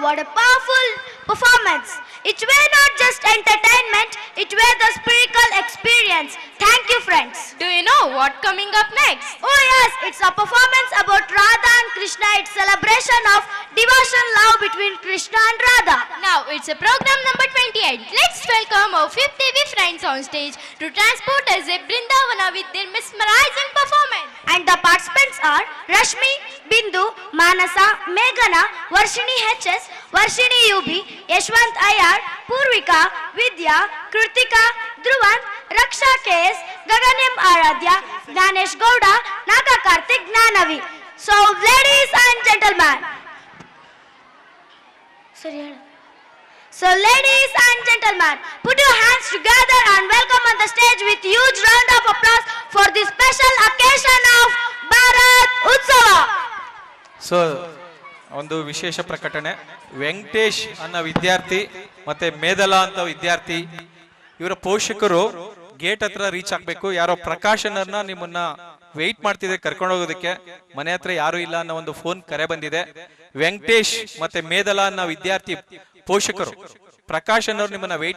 what a powerful performance. It were not just entertainment, it were the spiritual experience. Thank you, friends. Do you know what coming up next? Oh yes, it's a performance about Radha and Krishna. It's celebration of devotion love between Krishna and Radha. Now it's a program number 28. Let's welcome our 5th TV friends on stage to transport us a Brindavana with their mesmerizing performance. And the participants are Rashmi, Bindu, Manasa, Meghana, Varshini HS, Varshini UB, Yashwant Ayar, Purvika, Vidya, Kritika, Dhruvan, Raksha KS, Gaganem Aradhya, Ganesh Gowda, Naga Karthik, Gnanavi. So ladies and gentlemen, put your hands together and welcome on the stage with huge round of applause for this special occasion of Bharat Utsava. So ಒಂದು ವಿಶೇಷ ಪ್ರಕಟಣೆ. ವೆಂಕಟೇಶ್ ಅನ್ನೋ ವಿದ್ಯಾರ್ಥಿ ಮತ್ತೆ ಮೇದಲಾ ಅಂತ ವಿದ್ಯಾರ್ಥಿ ಇವರ ಪೋಷಕರು ಗೇಟ್ ಹತ್ರ ರೀಚ್ ಆಗ್ಬೇಕು. ಯಾರೋ ಪ್ರಕಾಶನರ್ನ ನಿಮ್ಮನ್ನ ವೆಯ್ಟ್ ಮಾಡ್ತಿದೆ ಕರ್ಕೊಂಡು ಹೋಗೋದಕ್ಕೆ. ಮನೆ ಹತ್ರ ಯಾರು ಇಲ್ಲ ಅನ್ನೋ ಒಂದು ಫೋನ್ ಕರೆ ಬಂದಿದೆ. ವೆಂಕಟೇಶ್ ಮತ್ತೆ ಮೇದಲಾ ಅನ್ನೋ ವಿದ್ಯಾರ್ಥಿ ಪೋಷಕರು ಪ್ರಕಾಶನವ್ರು ನಿಮ್ಮನ್ನ ವೆಯ್ಟ್